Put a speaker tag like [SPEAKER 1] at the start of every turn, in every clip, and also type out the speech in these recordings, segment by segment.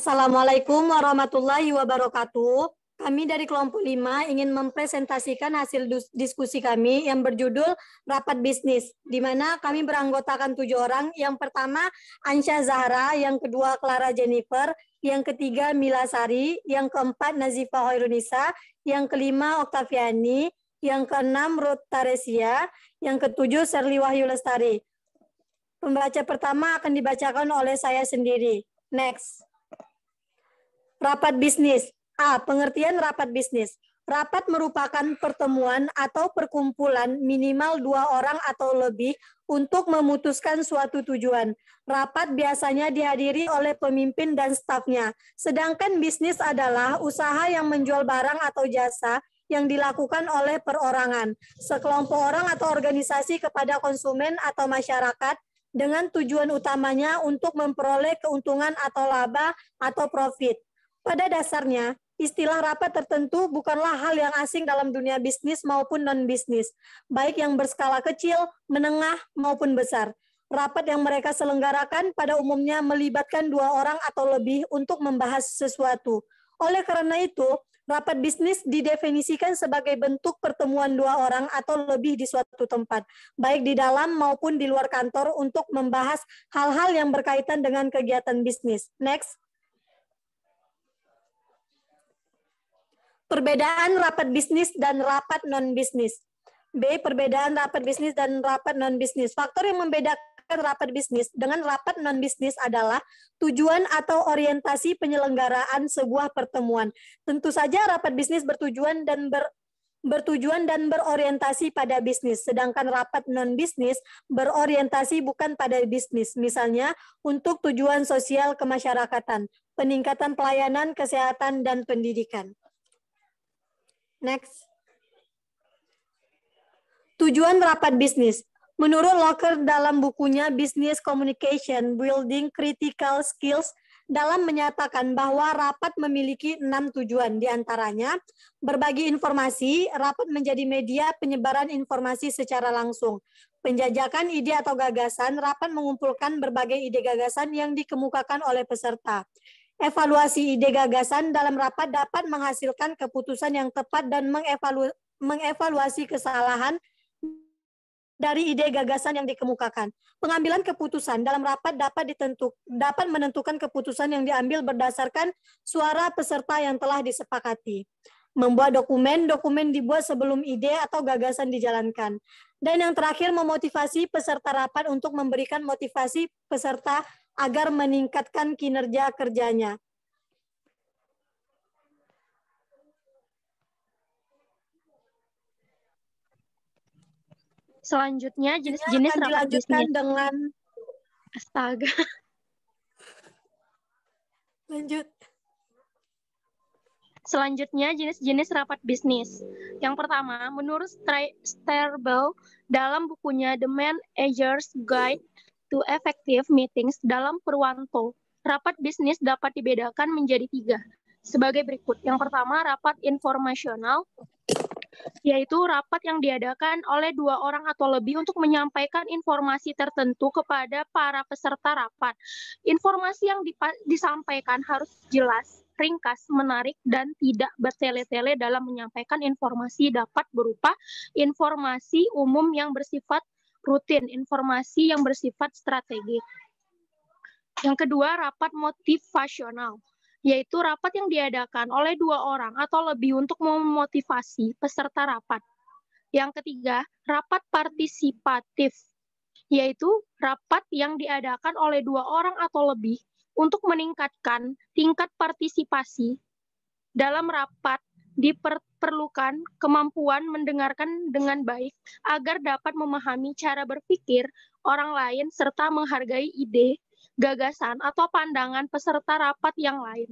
[SPEAKER 1] Assalamualaikum warahmatullahi wabarakatuh. Kami dari kelompok 5 ingin mempresentasikan hasil diskusi kami yang berjudul Rapat Bisnis, di mana kami beranggotakan 7 orang. Yang pertama, Ansya Zahra, yang kedua, Clara Jennifer, yang ketiga, Mila Sari, yang keempat, Nazifa Hoirunisa, yang kelima, Oktaviani, yang keenam, Ruth Taresia, yang ketujuh, Serli Wahyu Lestari. Pembaca pertama akan dibacakan oleh saya sendiri. Next. Rapat bisnis. A. Pengertian rapat bisnis. Rapat merupakan pertemuan atau perkumpulan minimal 2 orang atau lebih untuk memutuskan suatu tujuan. Rapat biasanya dihadiri oleh pemimpin dan stafnya. Sedangkan bisnis adalah usaha yang menjual barang atau jasa yang dilakukan oleh perorangan, sekelompok orang atau organisasi kepada konsumen atau masyarakat dengan tujuan utamanya untuk memperoleh keuntungan atau laba atau profit. Pada dasarnya, istilah rapat tertentu bukanlah hal yang asing dalam dunia bisnis maupun non-bisnis, baik yang berskala kecil, menengah, maupun besar. Rapat yang mereka selenggarakan pada umumnya melibatkan 2 orang atau lebih untuk membahas sesuatu. Oleh karena itu, rapat bisnis didefinisikan sebagai bentuk pertemuan 2 orang atau lebih di suatu tempat, baik di dalam maupun di luar kantor untuk membahas hal-hal yang berkaitan dengan kegiatan bisnis. Next. Perbedaan rapat bisnis dan rapat non-bisnis. B. Perbedaan rapat bisnis dan rapat non-bisnis. Faktor yang membedakan rapat bisnis dengan rapat non-bisnis adalah tujuan atau orientasi penyelenggaraan sebuah pertemuan. Tentu saja rapat bisnis bertujuan dan berorientasi pada bisnis, sedangkan rapat non-bisnis berorientasi bukan pada bisnis, misalnya untuk tujuan sosial kemasyarakatan, peningkatan pelayanan, kesehatan, dan pendidikan. Next. Tujuan rapat bisnis. Menurut Locker dalam bukunya Business Communication Building Critical Skills, dalam menyatakan bahwa rapat memiliki 6 tujuan, diantaranya berbagi informasi, rapat menjadi media penyebaran informasi secara langsung, penjajakan ide atau gagasan, rapat mengumpulkan berbagai ide gagasan yang dikemukakan oleh peserta. Evaluasi ide gagasan dalam rapat dapat menghasilkan keputusan yang tepat dan mengevaluasi kesalahan dari ide gagasan yang dikemukakan. Pengambilan keputusan dalam rapat dapat menentukan keputusan yang diambil berdasarkan suara peserta yang telah disepakati. Membuat dokumen dibuat sebelum ide atau gagasan dijalankan. Dan yang terakhir, memotivasi peserta rapat untuk memberikan motivasi peserta agar meningkatkan kinerja kerjanya.
[SPEAKER 2] Selanjutnya, jenis-jenis rapat bisnis.
[SPEAKER 1] Dengan
[SPEAKER 2] Astaga.
[SPEAKER 1] Lanjut.
[SPEAKER 2] Selanjutnya, jenis-jenis rapat bisnis. Yang pertama, menurut Starbell dalam bukunya The Manager's Guide to Effective Meetings dalam Purwanto, rapat bisnis dapat dibedakan menjadi 3 sebagai berikut. Yang pertama, rapat informasional, yaitu rapat yang diadakan oleh 2 orang atau lebih untuk menyampaikan informasi tertentu kepada para peserta rapat. Informasi yang disampaikan harus jelas, ringkas, menarik, dan tidak bertele-tele dalam menyampaikan informasi. Dapat berupa informasi umum yang bersifat rutin, informasi yang bersifat strategik. Yang kedua, rapat motivasional, yaitu rapat yang diadakan oleh 2 orang atau lebih untuk memotivasi peserta rapat. Yang ketiga, rapat partisipatif, yaitu rapat yang diadakan oleh 2 orang atau lebih untuk meningkatkan tingkat partisipasi. Dalam rapat diperlukan kemampuan mendengarkan dengan baik agar dapat memahami cara berpikir orang lain serta menghargai ide, gagasan, atau pandangan peserta rapat yang lain.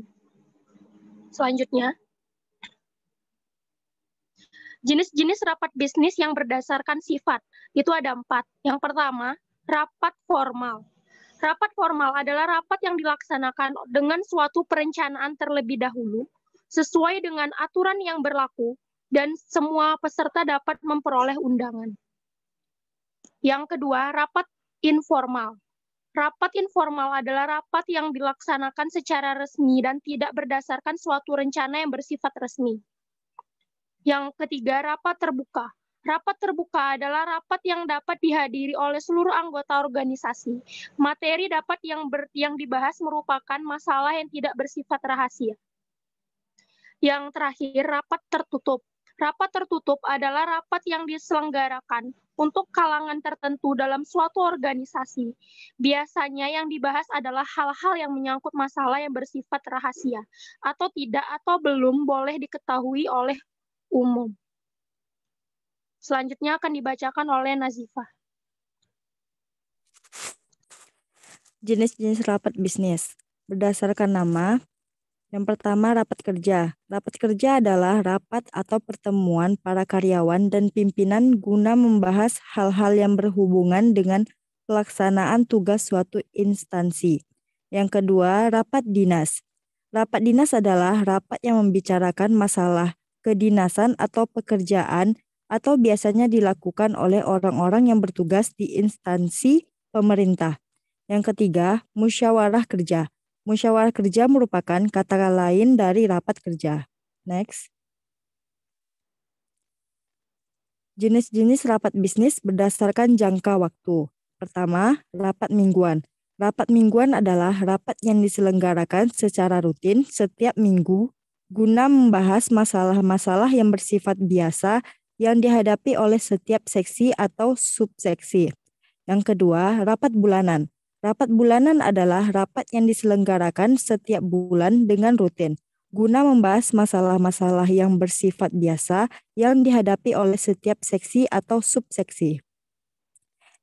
[SPEAKER 2] Selanjutnya, jenis-jenis rapat bisnis yang berdasarkan sifat, itu ada 4. Yang pertama, rapat formal. Rapat formal adalah rapat yang dilaksanakan dengan suatu perencanaan terlebih dahulu, sesuai dengan aturan yang berlaku, dan semua peserta dapat memperoleh undangan. Yang kedua, rapat informal. Rapat informal adalah rapat yang dilaksanakan secara resmi dan tidak berdasarkan suatu rencana yang bersifat resmi. Yang ketiga, rapat terbuka. Rapat terbuka adalah rapat yang dapat dihadiri oleh seluruh anggota organisasi. Materi yang dibahas merupakan masalah yang tidak bersifat rahasia. Yang terakhir, rapat tertutup. Rapat tertutup adalah rapat yang diselenggarakan untuk kalangan tertentu dalam suatu organisasi. Biasanya yang dibahas adalah hal-hal yang menyangkut masalah yang bersifat rahasia atau tidak atau belum boleh diketahui oleh umum. Selanjutnya akan dibacakan oleh Nazifah.
[SPEAKER 3] Jenis-jenis rapat bisnis. Berdasarkan nama, yang pertama rapat kerja. Rapat kerja adalah rapat atau pertemuan para karyawan dan pimpinan guna membahas hal-hal yang berhubungan dengan pelaksanaan tugas suatu instansi. Yang kedua, rapat dinas. Rapat dinas adalah rapat yang membicarakan masalah kedinasan atau pekerjaan atau biasanya dilakukan oleh orang-orang yang bertugas di instansi pemerintah. Yang ketiga, musyawarah kerja. Musyawarah kerja merupakan kata lain dari rapat kerja. Next. Jenis-jenis rapat bisnis berdasarkan jangka waktu. Pertama, rapat mingguan. Rapat mingguan adalah rapat yang diselenggarakan secara rutin setiap minggu guna membahas masalah-masalah yang bersifat biasa yang dihadapi oleh setiap seksi atau subseksi. Yang kedua, rapat bulanan. Rapat bulanan adalah rapat yang diselenggarakan setiap bulan dengan rutin, guna membahas masalah-masalah yang bersifat biasa yang dihadapi oleh setiap seksi atau subseksi.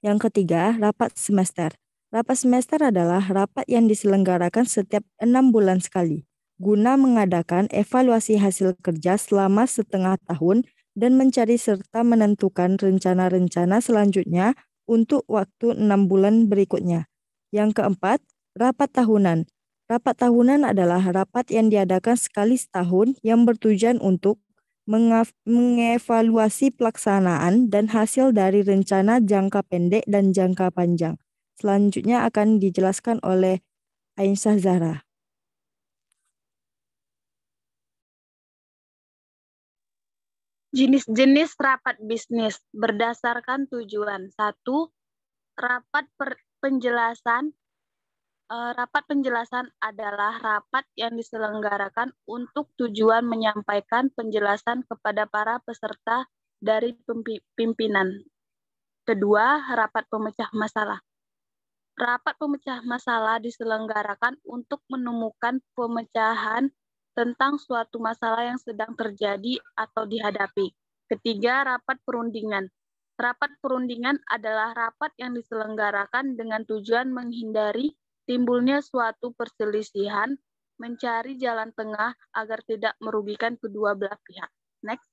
[SPEAKER 3] Yang ketiga, rapat semester. Rapat semester adalah rapat yang diselenggarakan setiap 6 bulan sekali, guna mengadakan evaluasi hasil kerja selama setengah tahun dan mencari serta menentukan rencana-rencana selanjutnya untuk waktu 6 bulan berikutnya. Yang keempat, rapat tahunan. Rapat tahunan adalah rapat yang diadakan sekali setahun yang bertujuan untuk mengevaluasi pelaksanaan dan hasil dari rencana jangka pendek dan jangka panjang. Selanjutnya akan dijelaskan oleh Aisyah Zahra.
[SPEAKER 4] Jenis-jenis rapat bisnis berdasarkan tujuan. 1. Rapat penjelasan. Rapat penjelasan adalah rapat yang diselenggarakan untuk tujuan menyampaikan penjelasan kepada para peserta dari pimpinan. Kedua, rapat pemecah masalah. Rapat pemecah masalah diselenggarakan untuk menemukan pemecahan tentang suatu masalah yang sedang terjadi atau dihadapi. Ketiga, rapat perundingan. Rapat perundingan adalah rapat yang diselenggarakan dengan tujuan menghindari timbulnya suatu perselisihan, mencari jalan tengah agar tidak merugikan kedua belah pihak. Next.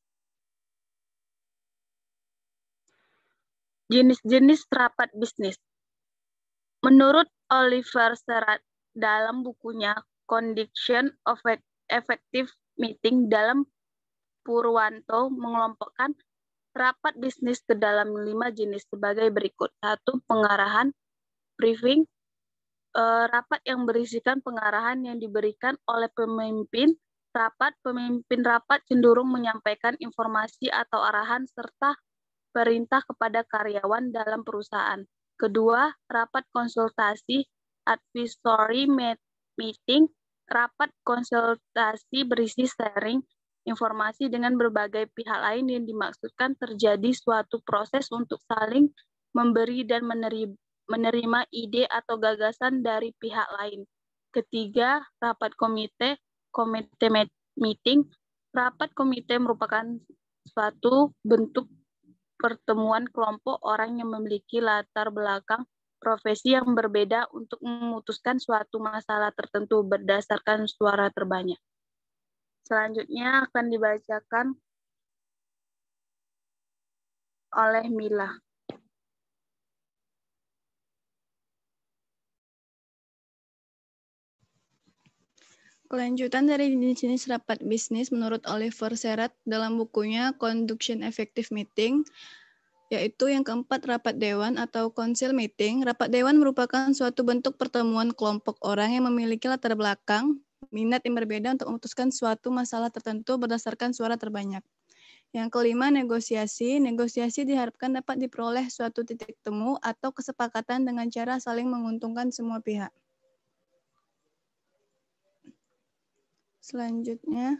[SPEAKER 4] Jenis-jenis rapat bisnis. Menurut Oliver Serat dalam bukunya Conduction of Effective Meeting, dalam Purwanto mengelompokkan rapat bisnis ke dalam 5 jenis sebagai berikut. 1. Pengarahan, briefing, rapat yang berisikan pengarahan yang diberikan oleh pemimpin rapat. Pemimpin rapat cenderung menyampaikan informasi atau arahan serta perintah kepada karyawan dalam perusahaan. Kedua, rapat konsultasi, advisory meeting, rapat konsultasi berisi sharing informasi dengan berbagai pihak lain yang dimaksudkan terjadi suatu proses untuk saling memberi dan menerima ide atau gagasan dari pihak lain. Ketiga, rapat komite meeting. Rapat komite merupakan suatu bentuk pertemuan kelompok orang yang memiliki latar belakang profesi yang berbeda untuk memutuskan suatu masalah tertentu berdasarkan suara terbanyak. Selanjutnya akan dibacakan oleh Mila.
[SPEAKER 5] Kelanjutan dari jenis-jenis rapat bisnis menurut Oliver Serat dalam bukunya Conduction Effective Meeting. yaitu yang keempat rapat dewan atau council meeting. Rapat dewan merupakan suatu bentuk pertemuan kelompok orang yang memiliki latar belakang, minat yang berbeda untuk memutuskan suatu masalah tertentu berdasarkan suara terbanyak. Yang kelima, negosiasi. Negosiasi diharapkan dapat diperoleh suatu titik temu atau kesepakatan dengan cara saling menguntungkan semua pihak. Selanjutnya,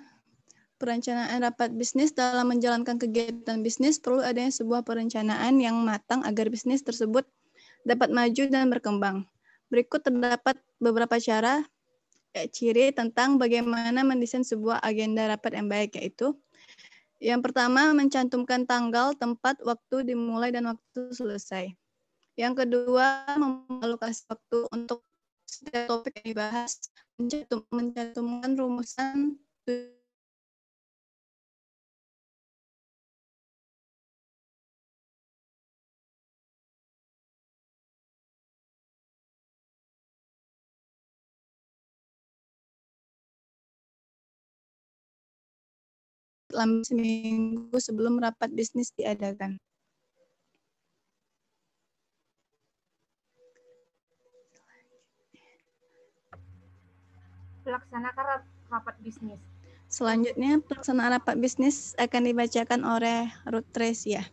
[SPEAKER 5] perencanaan rapat bisnis. Dalam menjalankan kegiatan bisnis, perlu adanya sebuah perencanaan yang matang agar bisnis tersebut dapat maju dan berkembang. Berikut terdapat beberapa ciri tentang bagaimana mendesain sebuah agenda rapat yang baik, yaitu yang pertama, mencantumkan tanggal, tempat, waktu dimulai, dan waktu selesai. Yang kedua, mengalokasi waktu untuk setiap topik yang dibahas, mencantumkan rumusan selama seminggu sebelum rapat bisnis diadakan.
[SPEAKER 6] Pelaksanakan rapat bisnis.
[SPEAKER 5] Selanjutnya, pelaksanaan rapat bisnis akan dibacakan oleh Ruth Tresia.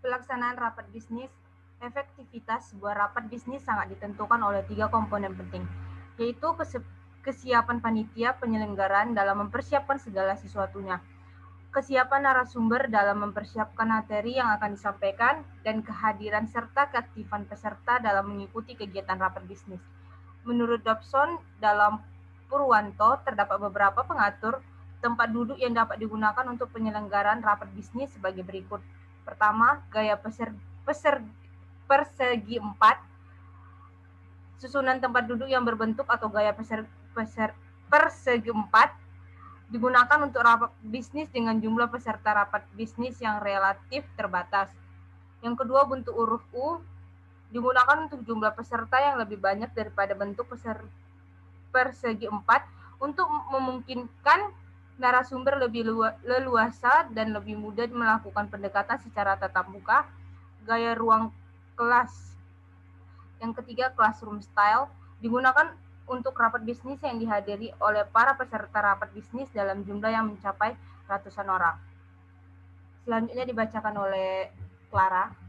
[SPEAKER 6] Pelaksanaan rapat bisnis. Efektivitas sebuah rapat bisnis sangat ditentukan oleh 3 komponen penting, yaitu kesiapan panitia penyelenggaraan dalam mempersiapkan segala sesuatunya, kesiapan narasumber dalam mempersiapkan materi yang akan disampaikan, dan kehadiran serta keaktifan peserta dalam mengikuti kegiatan rapat bisnis. Menurut Dobson, dalam Purwanto terdapat beberapa pengatur tempat duduk yang dapat digunakan untuk penyelenggaraan rapat bisnis sebagai berikut. Pertama, gaya persegi 4. Susunan tempat duduk yang berbentuk atau gaya persegi 4 digunakan untuk rapat bisnis dengan jumlah peserta rapat bisnis yang relatif terbatas. Yang kedua, bentuk huruf U digunakan untuk jumlah peserta yang lebih banyak daripada bentuk persegi 4 untuk memungkinkan narasumber lebih leluasa dan lebih mudah melakukan pendekatan secara tatap muka. Gaya ruang kelas. Yang ketiga, classroom style digunakan untuk rapat bisnis yang dihadiri oleh para peserta rapat bisnis dalam jumlah yang mencapai ratusan orang. Selanjutnya dibacakan oleh Clara.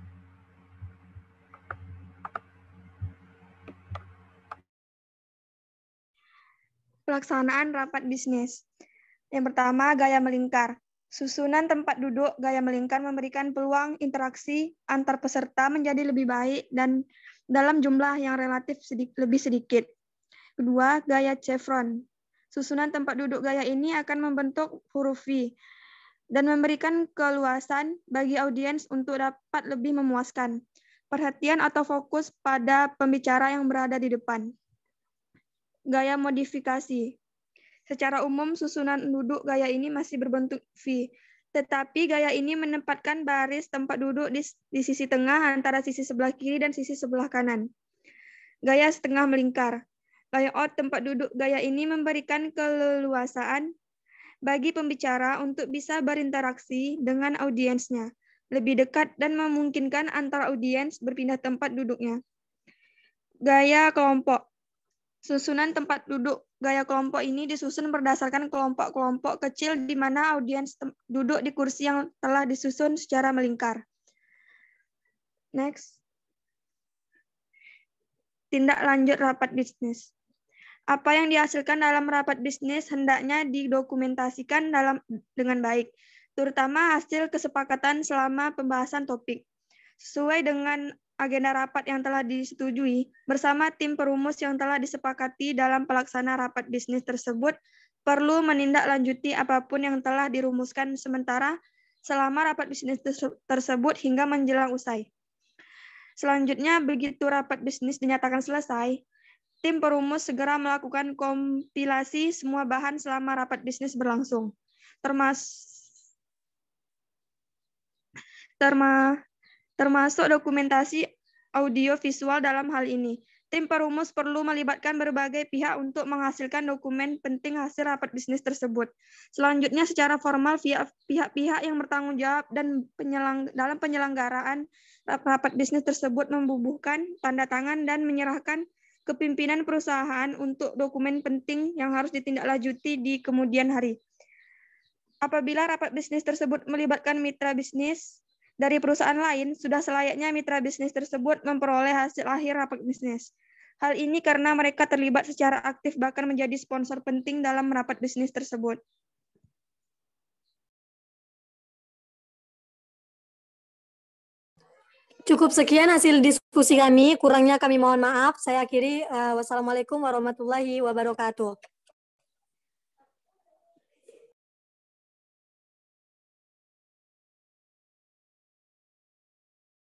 [SPEAKER 7] Pelaksanaan rapat bisnis. Yang pertama, gaya melingkar. Susunan tempat duduk gaya melingkar memberikan peluang interaksi antar peserta menjadi lebih baik dan dalam jumlah yang relatif lebih sedikit. Kedua, gaya chevron. Susunan tempat duduk gaya ini akan membentuk huruf V dan memberikan keluasan bagi audiens untuk dapat lebih memuaskan perhatian atau fokus pada pembicara yang berada di depan. Gaya modifikasi. Secara umum, susunan duduk gaya ini masih berbentuk V, tetapi gaya ini menempatkan baris tempat duduk di sisi tengah antara sisi sebelah kiri dan sisi sebelah kanan. Gaya setengah melingkar. Layout tempat duduk gaya ini memberikan keleluasaan bagi pembicara untuk bisa berinteraksi dengan audiensnya lebih dekat dan memungkinkan antara audiens berpindah tempat duduknya. Gaya kelompok. Susunan tempat duduk gaya kelompok ini disusun berdasarkan kelompok-kelompok kecil di mana audiens duduk di kursi yang telah disusun secara melingkar. Next. Tindak lanjut rapat bisnis. Apa yang dihasilkan dalam rapat bisnis hendaknya didokumentasikan dengan baik, terutama hasil kesepakatan selama pembahasan topik. Sesuai dengan agenda rapat yang telah disetujui, bersama tim perumus yang telah disepakati dalam pelaksana rapat bisnis tersebut, perlu menindaklanjuti apapun yang telah dirumuskan sementara selama rapat bisnis tersebut hingga menjelang usai. Selanjutnya, begitu rapat bisnis dinyatakan selesai, tim perumus segera melakukan kompilasi semua bahan selama rapat bisnis berlangsung, termasuk dokumentasi audio visual dalam hal ini. Tim perumus perlu melibatkan berbagai pihak untuk menghasilkan dokumen penting hasil rapat bisnis tersebut. Selanjutnya, secara formal, pihak-pihak yang bertanggung jawab dan dalam penyelenggaraan rapat bisnis tersebut membubuhkan, tanda tangan, dan menyerahkan ke pimpinan perusahaan untuk dokumen penting yang harus ditindaklanjuti di kemudian hari. Apabila rapat bisnis tersebut melibatkan mitra bisnis dari perusahaan lain, sudah selayaknya mitra bisnis tersebut memperoleh hasil akhir rapat bisnis. Hal ini karena mereka terlibat secara aktif bahkan menjadi sponsor penting dalam rapat bisnis tersebut.
[SPEAKER 1] Cukup sekian hasil diskusi kami, kurangnya kami mohon maaf. Saya akhiri, wassalamualaikum warahmatullahi wabarakatuh.